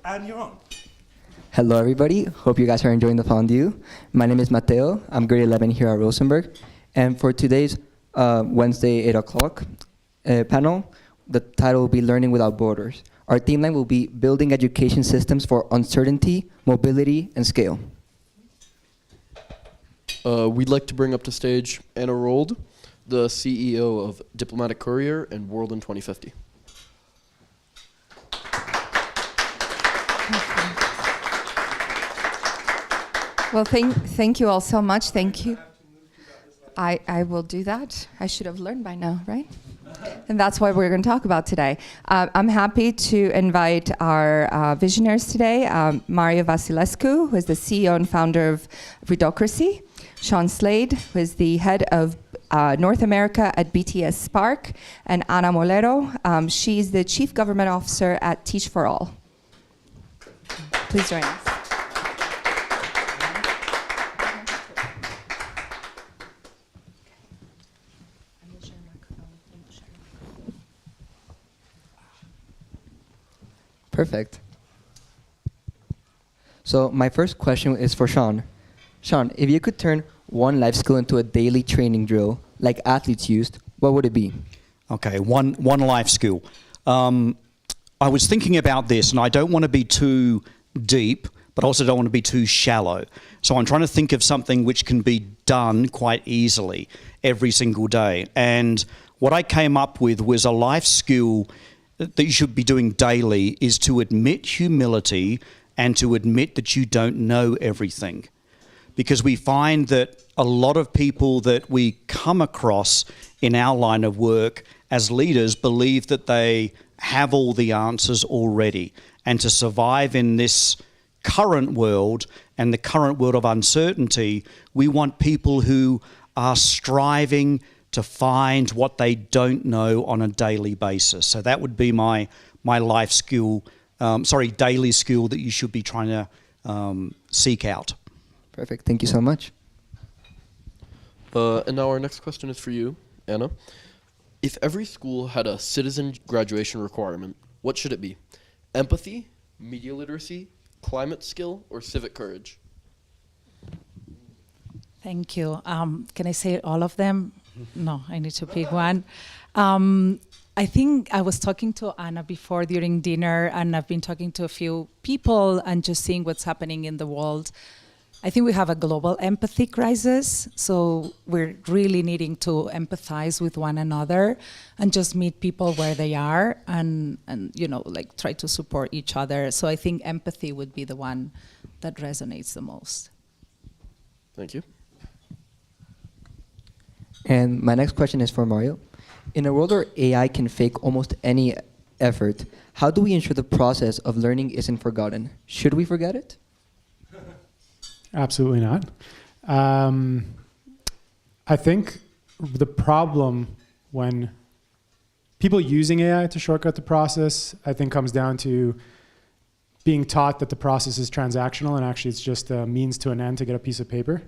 And you're on. Hello, everybody. Hope you guys are enjoying the fondue. My name is Mateo. I'm grade 11 here at Rosenberg. And for today's Wednesday 8 o'clock panel, the title will be Learning Without Borders. Our theme line will be Building Education Systems for Uncertainty, Mobility, and Scale. We'd like to bring up to stage Anna Rold, the CEO of Diplomatic Courier and World in 2050. Well, thank you all so much. Thank you. I will do that. I should have learned by now, right? And that's what we're going to talk about today. I'm happy to invite our visionaries today, Mario Vasilescu, who is the CEO and founder of Redocracy, Sean Slade, who is the head of North America at BTS Spark, and Ana Molero. She's the Chief Government Officer at Teach for All. Please join us. Perfect. So my first question is for Sean. Sean, if you could turn one life skill into a daily training drill, like athletes used, what would it be? Okay, one life skill. I was thinking about this, and I don't want to be too deep, but also don't want to be too shallow. So I'm trying to think of something which can be done quite easily every single day. And what I came up with was a life skill that you should be doing daily is to admit humility and to admit that you don't know everything. Because we find that a lot of people that we come across in our line of work as leaders believe that they have all the answers already. And to survive in this current world and the current world of uncertainty, we want people who are striving to find what they don't know on a daily basis. So that would be my life skill, daily skill that you should be trying to seek out. Perfect. Thank you so much. And now our next question is for you, Anna. If every school had a citizen graduation requirement, what should it be? Empathy, media literacy, climate skill, or civic courage? Thank you. Can I say all of them? No, I need to pick one. I think I was talking to Anna before during dinner, and I've been talking to a few people and just seeing what's happening in the world. I think we have a global empathy crisis, so we're really needing to empathize with one another and just meet people where they are and try to support each other. So I think empathy would be the one that resonates the most. Thank you. And my next question is for Mario. In a world where AI can fake almost any effort, how do we ensure the process of learning isn't forgotten? Should we forget it? Absolutely not. I think the problem when people using AI to shortcut the process, I think comes down to being taught that the process is transactional and actually it's just a means to an end to get a piece of paper.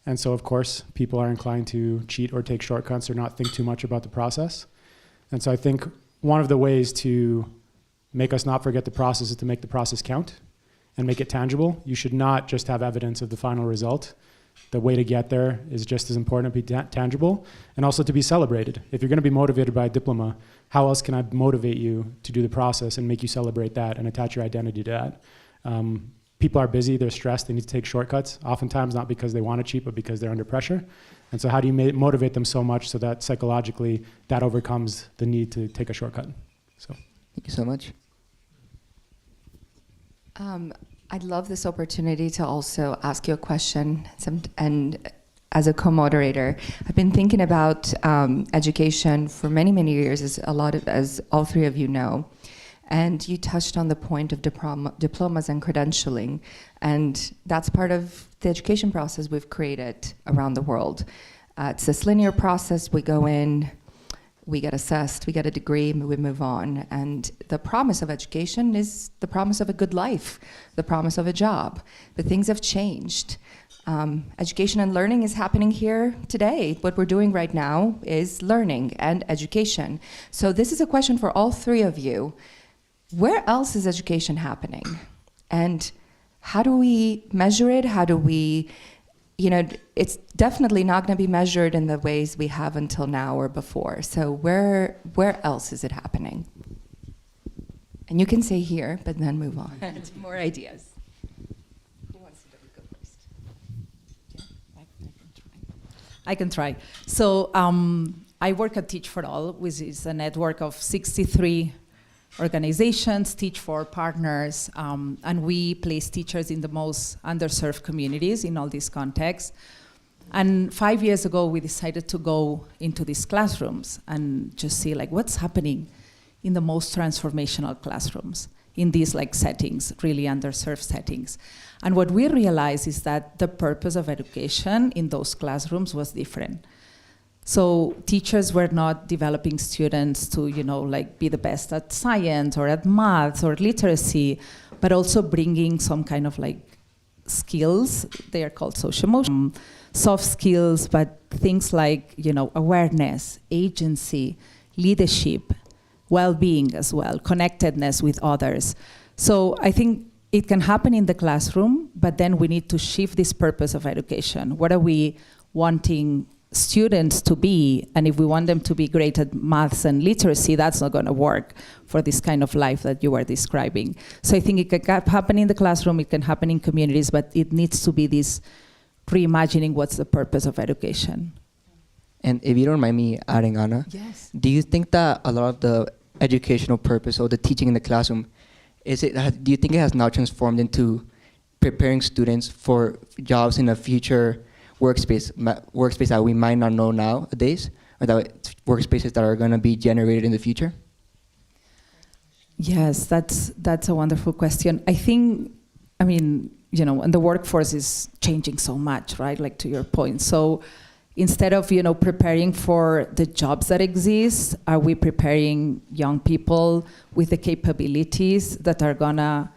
And so, of course, people are inclined to cheat or take shortcuts or not think too much about the process. And so I think one of the ways to make us not forget the process is to make the process count and make it tangible. You should not just have evidence of the final result. The way to get there is just as important to be tangible and also to be celebrated. If you're going to be motivated by a diploma, how else can I motivate you to do the process and make you celebrate that and attach your identity to that? People are busy, they're stressed, they need to take shortcuts, oftentimes not because they want to cheat, but because they're under pressure. And so how do you motivate them so much so that psychologically that overcomes the need to take a shortcut? So, thank you so much. I'd love this opportunity to also ask you a question. And as a co-moderator, I've been thinking about education for many, many years, as all three of you know. And you touched on the point of diplomas and credentialing. And that's part of the education process we've created around the world. It's this linear process. We go in, we get assessed, we get a degree, we move on. And the promise of education is the promise of a good life, the promise of a job. But things have changed. Education and learning is happening here today. What we're doing right now is learning and education. So this is a question for all three of you. where else is education happening? And how do we measure it? How do we, it's definitely not going to be measured in the ways we have until now or before. So where else is it happening? And you can say here, but then move on to more ideas. Who wants to go first? I can try. So I work at Teach for All, which is a network of 63 organizations, Teach for partners, and we place teachers in the most underserved communities in all these contexts. And 5 years ago, we decided to go into these classrooms and just see what's happening in the most transformational classrooms, in these settings, really underserved settings. And what we realized is that the purpose of education in those classrooms was different. So teachers were not developing students to, be the best at science or at maths or literacy, but also bringing some kind of skills. They are called social emotional, soft skills, but things like, awareness, agency, leadership, well-being as well, connectedness with others. So I think it can happen in the classroom, but then we need to shift this purpose of education. What are we wanting students to be? And if we want them to be great at maths and literacy, that's not going to work for this kind of life that you are describing. So I think it can happen in the classroom, it can happen in communities, but it needs to be this reimagining what's the purpose of education. And if you don't mind me adding, Anna, Yes. do you think that a lot of the educational purpose or the teaching in the classroom, do you think it has now transformed into preparing students for jobs in a future workspace that we might not know nowadays, or that workspaces that are going to be generated in the future? Yes, that's a wonderful question. I think, and the workforce is changing so much, right? To your point. So instead of, preparing for the jobs that exist, are we preparing young people with the capabilities that are gonna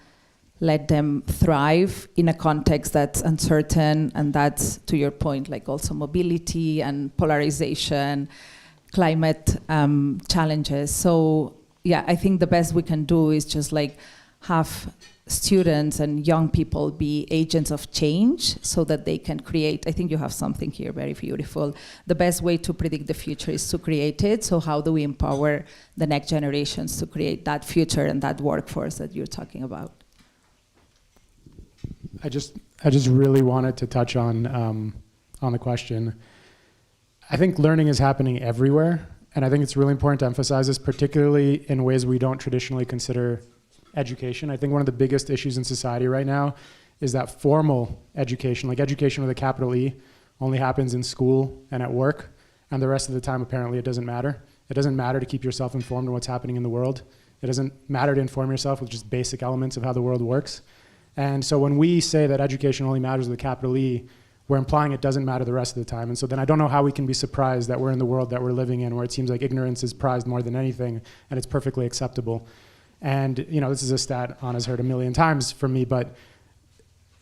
let them thrive in a context that's uncertain, and that's, to your point, also mobility and polarization, climate challenges. So yeah, I think the best we can do is just have students and young people be agents of change so that they can create. I think you have something here very beautiful. The best way to predict the future is to create it. So how do we empower the next generations to create that future and that workforce that you're talking about? I just really wanted to touch on the question. I think learning is happening everywhere, and I think it's really important to emphasize this, particularly in ways we don't traditionally consider education. I think one of the biggest issues in society right now is that formal education, education with a capital E, only happens in school and at work, and the rest of the time apparently it doesn't matter. It doesn't matter to keep yourself informed on what's happening in the world. It doesn't matter to inform yourself with just basic elements of how the world works. And so when we say that education only matters with a capital E, we're implying it doesn't matter the rest of the time. And so then I don't know how we can be surprised that we're in the world that we're living in, where it seems like ignorance is prized more than anything, and it's perfectly acceptable. And this is a stat Anna's heard a million times from me, but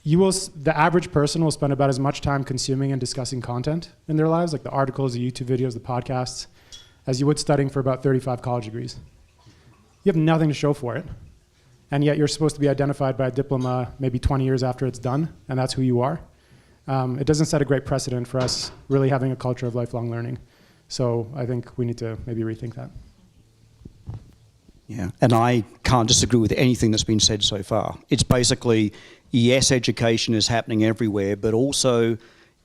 the average person will spend about as much time consuming and discussing content in their lives, like the articles, the YouTube videos, the podcasts, as you would studying for about 35 college degrees. You have nothing to show for it. And yet you're supposed to be identified by a diploma maybe 20 years after it's done, and that's who you are. It doesn't set a great precedent for us really having a culture of lifelong learning. So I think we need to maybe rethink that. Yeah, and I can't disagree with anything that's been said so far. It's basically, yes, education is happening everywhere, but also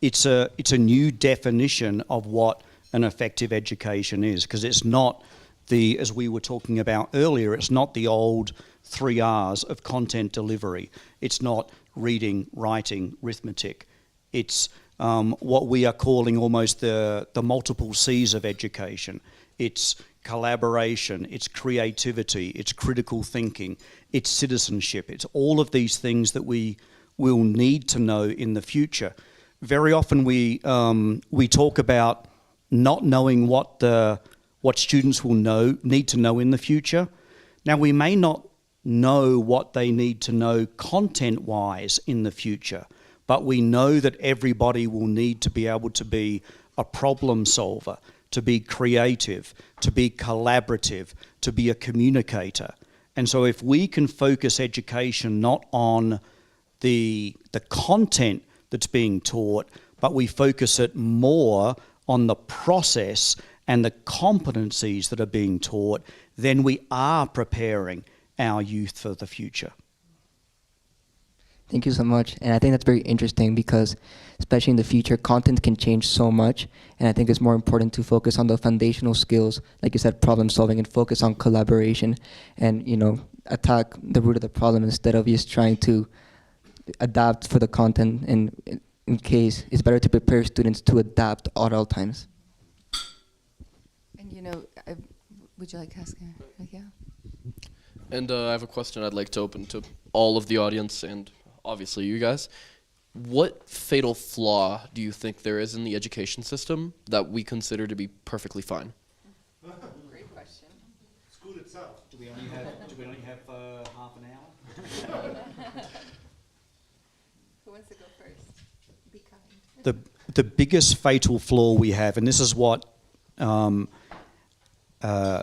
it's a new definition of what an effective education is, because it's not as we were talking about earlier, it's not the old 3 R's of content delivery. It's not reading, writing, arithmetic. It's what we are calling almost the multiple C's of education. It's collaboration, it's creativity, it's critical thinking, it's citizenship. It's all of these things that we will need to know in the future. Very often we talk about not knowing what students will need to know in the future. Now, we may not know what they need to know content-wise in the future, but we know that everybody will need to be able to be a problem solver, to be creative, to be collaborative, to be a communicator. And so if we can focus education not on the content that's being taught, but we focus it more on the process and the competencies that are being taught, then we are preparing our youth for the future. Thank you so much. And I think that's very interesting because, especially in the future, content can change so much. And I think it's more important to focus on the foundational skills, like you said, problem solving, and focus on collaboration and, attack the root of the problem instead of just trying to adapt for the content. And in case, it's better to prepare students to adapt at all times. And would you like to ask? Yeah. And I have a question I'd like to open to all of the audience and obviously you guys. What fatal flaw do you think there is in the education system that we consider to be perfectly fine? Great question. School itself. Do we only have half an hour? Who wants to go first? Be kind. The biggest fatal flaw we have, and this is what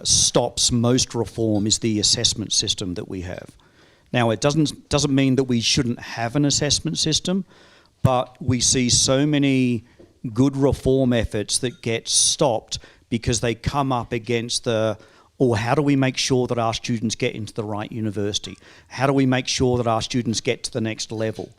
stops most reform, is the assessment system that we have. Now, it doesn't mean that we shouldn't have an assessment system, but we see so many good reform efforts that get stopped because they come up against how do we make sure that our students get into the right university? How do we make sure that our students get to the next level?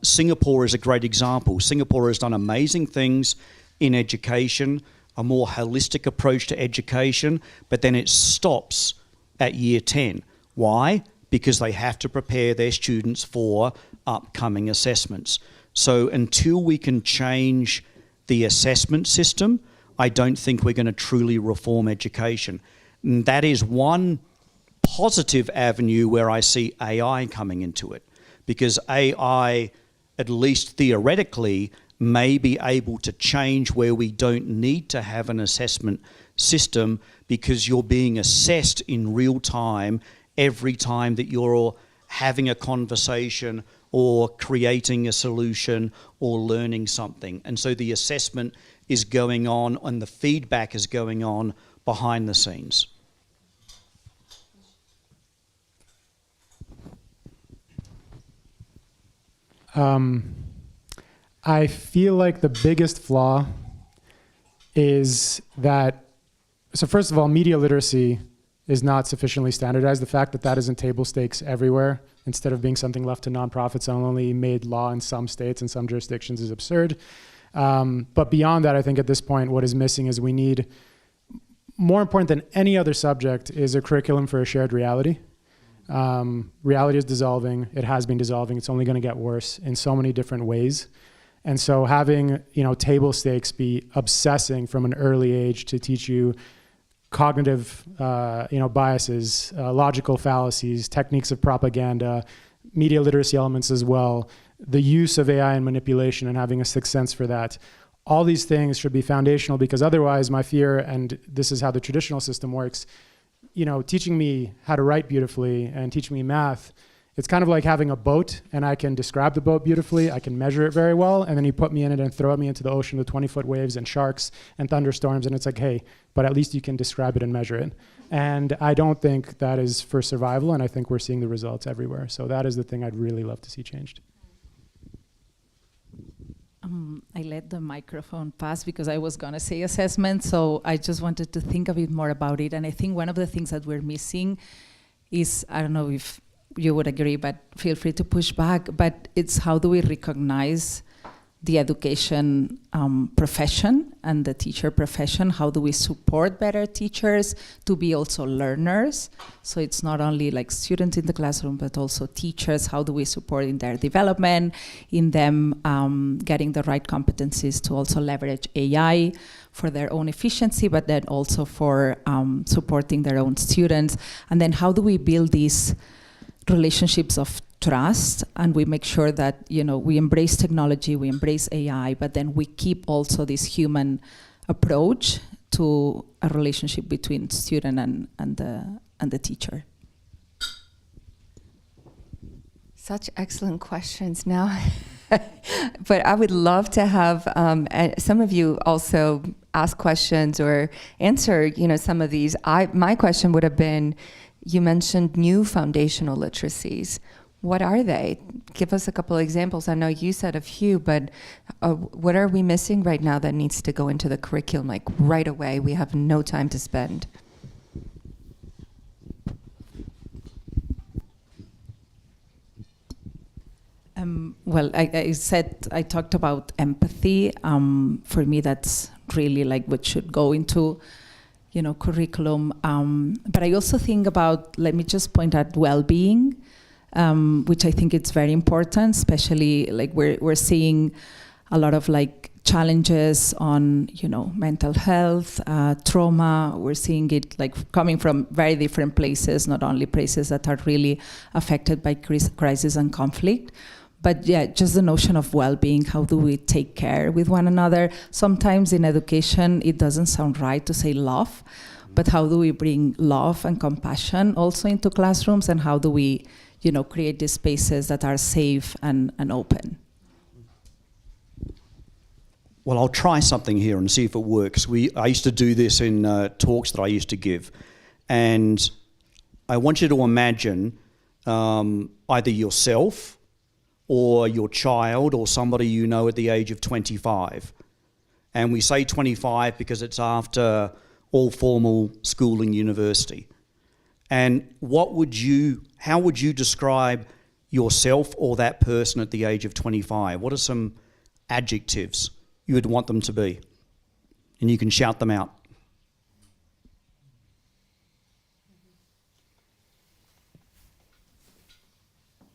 Singapore is a great example. Singapore has done amazing things in education, a more holistic approach to education, but then it stops at year 10. Why? Because they have to prepare their students for upcoming assessments. So until we can change the assessment system, I don't think we're going to truly reform education. And that is one positive avenue where I see AI coming into it, because AI, at least theoretically, may be able to change where we don't need to have an assessment system because you're being assessed in real time every time that you're having a conversation or creating a solution or learning something. And so the assessment is going on and the feedback is going on behind the scenes. I feel like the biggest flaw is that, so first of all, media literacy is not sufficiently standardized. The fact that that isn't table stakes everywhere, instead of being something left to nonprofits only, made law in some states and some jurisdictions, is absurd. But beyond that, I think at this point, what is missing is we need, more important than any other subject, is a curriculum for a shared reality. Reality is dissolving. It has been dissolving. It's only going to get worse in so many different ways. And so having, table stakes be obsessing from an early age to teach you cognitive, biases, logical fallacies, techniques of propaganda, media literacy elements as well, the use of AI and manipulation and having a sixth sense for that. All these things should be foundational, because otherwise my fear, and this is how the traditional system works, teaching me how to write beautifully and teaching me math, it's kind of like having a boat, and I can describe the boat beautifully, I can measure it very well, and then you put me in it and throw me into the ocean with 20-foot waves and sharks and thunderstorms, and it's like, hey, but at least you can describe it and measure it. And I don't think that is for survival, and I think we're seeing the results everywhere. So that is the thing I'd really love to see changed. I let the microphone pass because I was going to say assessment, so I just wanted to think a bit more about it. And I think one of the things that we're missing is, I don't know if you would agree, but feel free to push back, but it's how do we recognize the education profession and the teacher profession? How do we support better teachers to be also learners? So it's not only like students in the classroom, but also teachers. How do we support in their development, in them getting the right competencies to also leverage AI for their own efficiency, but then also for supporting their own students? And then how do we build these relationships of trust, and we make sure that we embrace technology, we embrace AI, but then we keep also this human approach to a relationship between student and the teacher. Such excellent questions now. But I would love to have some of you also ask questions or answer some of these. My question would have been, You mentioned new foundational literacies. What are they? Give us a couple of examples. I know you said a few, but what are we missing right now that needs to go into the curriculum, like right away? We have no time to spend. Well, I talked about empathy. For me, that's really like what should go into, curriculum. But I also think about, let me just point out well-being, which I think it's very important, especially like we're seeing a lot of like challenges on, mental health, trauma. We're seeing it like coming from very different places, not only places that are really affected by crisis and conflict. But yeah, just the notion of well-being, how do we take care with one another? Sometimes in education, it doesn't sound right to say love, but how do we bring love and compassion also into classrooms, and how do we, create these spaces that are safe and open? Well, I'll try something here and see if it works. I used to do this in talks that I used to give, and I want you to imagine either yourself or your child or somebody you know at the age of 25. And we say 25 because it's after all formal schooling, university. And how would you describe yourself or that person at the age of 25? What are some adjectives you would want them to be? And you can shout them out.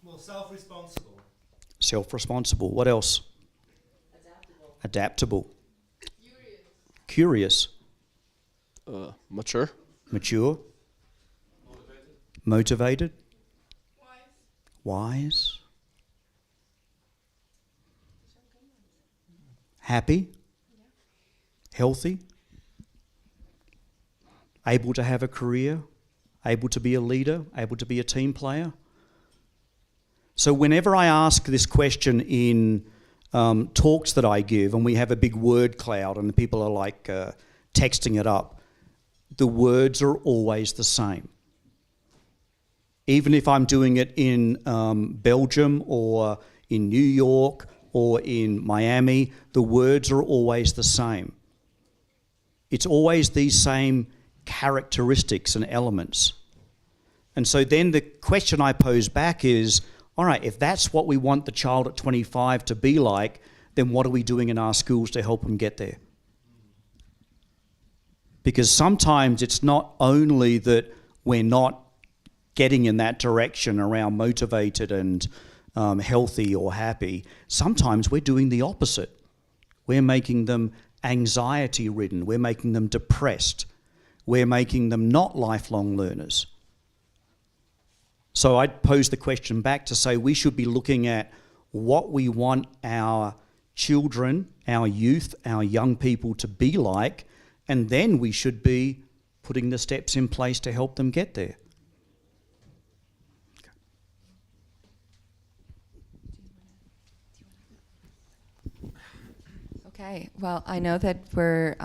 Well, self-responsible. Self-responsible. What else? Adaptable. Curious. Mature. Mature. Motivated. Wise. Happy. Healthy. Able to have a career. Able to be a leader. Able to be a team player. So whenever I ask this question in talks that I give, and we have a big word cloud and people are like texting it up, the words are always the same. Even if I'm doing it in Belgium or in New York or in Miami, the words are always the same. It's always these same characteristics and elements. And so then the question I pose back is, all right, if that's what we want the child at 25 to be like, then what are we doing in our schools to help them get there? Because sometimes it's not only that we're not getting in that direction around motivated and healthy or happy, sometimes we're doing the opposite. We're making them anxiety-ridden, we're making them depressed, we're making them not lifelong learners. So I'd pose the question back to say we should be looking at what we want our children, our youth, our young people to be like, and then we should be putting the steps in place to help them get there. Okay, well, I know that we're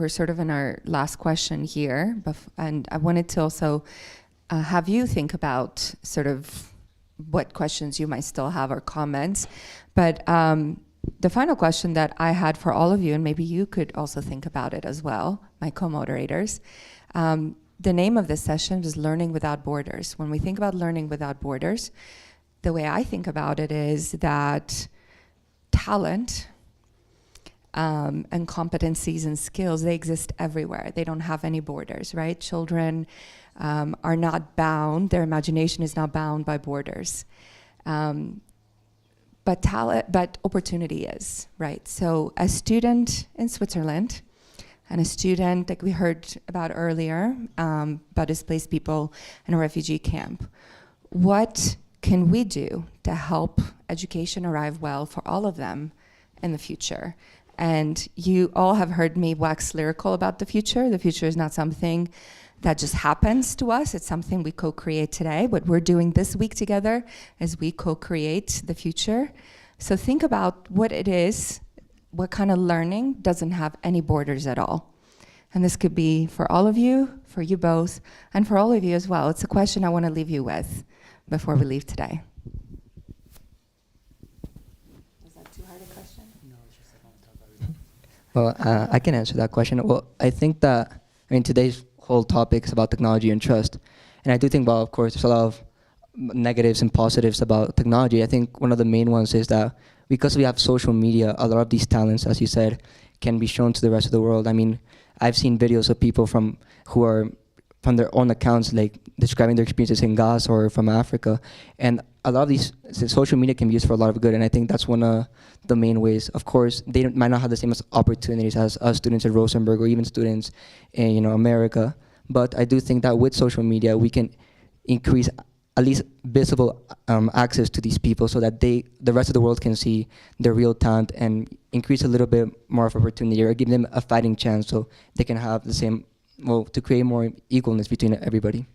sort of in our last question here, and I wanted to also have you think about sort of what questions you might still have or comments. But the final question that I had for all of you, and maybe you could also think about it as well, my co-moderators, the name of this session is Learning Without Borders. When we think about learning without borders, the way I think about it is that talent and competencies and skills, they exist everywhere. They don't have any borders, right? Children are not bound, their imagination is not bound by borders. But opportunity is, right? So a student in Switzerland and a student like we heard about earlier, about displaced people in a refugee camp, what can we do to help education arrive well for all of them in the future? And you all have heard me wax lyrical about the future. The future is not something that just happens to us. It's something we co-create today. What we're doing this week together is we co-create the future. So think about what it is, what kind of learning doesn't have any borders at all. And this could be for all of you, for you both, and for all of you as well. It's a question I want to leave you with before we leave today. Was that too hard a question? Well, I can answer that question. Well, I think that, today's whole topic is about technology and trust. And I do think, well, of course, there's a lot of negatives and positives about technology. I think one of the main ones is that because we have social media, a lot of these talents, as you said, can be shown to the rest of the world. I mean, I've seen videos of people who are from their own accounts, like describing their experiences in Gaza or from Africa. And a lot of these social media can be used for a lot of good, and I think that's one of the main ways. Of course, they might not have the same opportunities as us students at Rosenberg or even students in America, but I do think that with social media, we can increase at least visible access to these people so that the rest of the world can see their real talent and increase a little bit more of opportunity or give them a fighting chance so they can have the same, well, to create more equalness between everybody.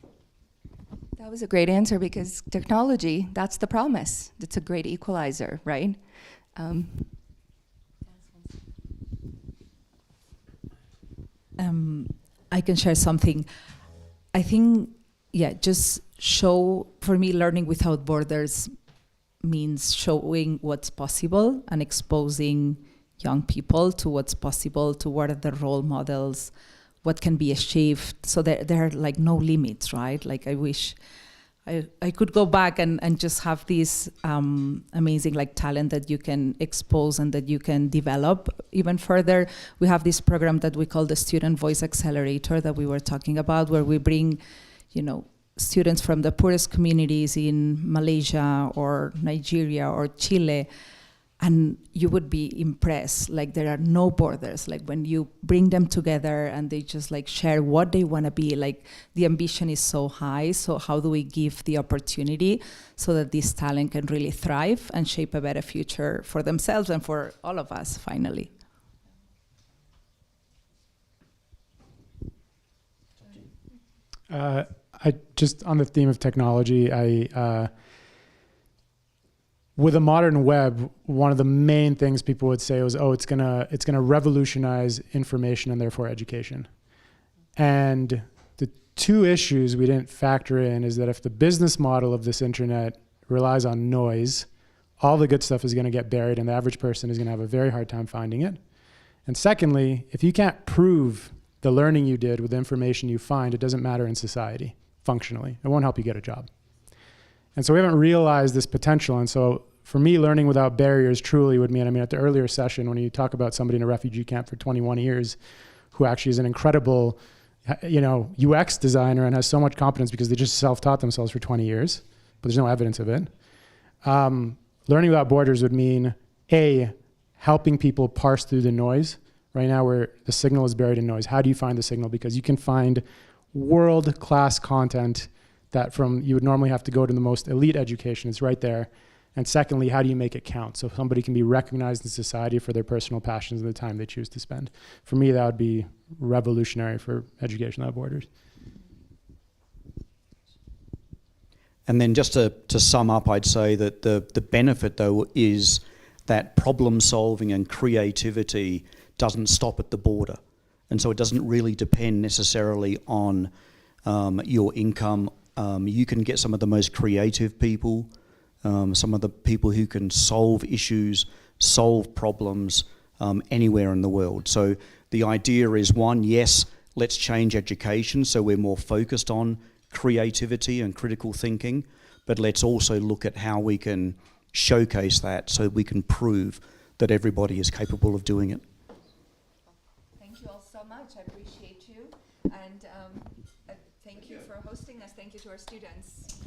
That was a great answer because technology, that's the promise. It's a great equalizer, right? I can share something. I think, just for me, learning without borders means showing what's possible and exposing young people to what's possible, to what are the role models, what can be achieved. So there are like no limits, right? Like I wish I could go back and just have this amazing talent that you can expose and that you can develop even further. We have this program that we call the Student Voice Accelerator that we were talking about, where we bring, students from the poorest communities in Malaysia or Nigeria or Chile, and you would be impressed. Like there are no borders. Like when you bring them together and they just share what they want to be, the ambition is so high. So how do we give the opportunity so that this talent can really thrive and shape a better future for themselves and for all of us finally? I just, on the theme of technology, with a modern web, one of the main things people would say was, it's gonna revolutionize information and therefore education. And the two issues we didn't factor in is that if the business model of this internet relies on noise, all the good stuff is gonna get buried and the average person is gonna have a very hard time finding it. And secondly, if you can't prove the learning you did with the information you find, it doesn't matter in society, functionally. It won't help you get a job. And so we haven't realized this potential. And so for me, learning without barriers truly would mean, at the earlier session, when you talk about somebody in a refugee camp for 21 years, who actually is an incredible, UX designer and has so much competence because they just self-taught themselves for 20 years, but there's no evidence of it. Learning without borders would mean, helping people parse through the noise. Right now, where the signal is buried in noise, how do you find the signal? Because you can find world-class content that you would normally have to go to the most elite education. It's right there. And secondly, how do you make it count? So somebody can be recognized in society for their personal passions and the time they choose to spend. For me, that would be revolutionary for education without borders. And then just to sum up, I'd say that the benefit, though, is that problem solving and creativity doesn't stop at the border. And so it doesn't really depend necessarily on your income. You can get some of the most creative people, some of the people who can solve issues, solve problems anywhere in the world. So the idea is, one, yes, let's change education so we're more focused on creativity and critical thinking, but let's also look at how we can showcase that so we can prove that everybody is capable of doing it. Thank you all so much. I appreciate you. And thank you for hosting us. Thank you to our students.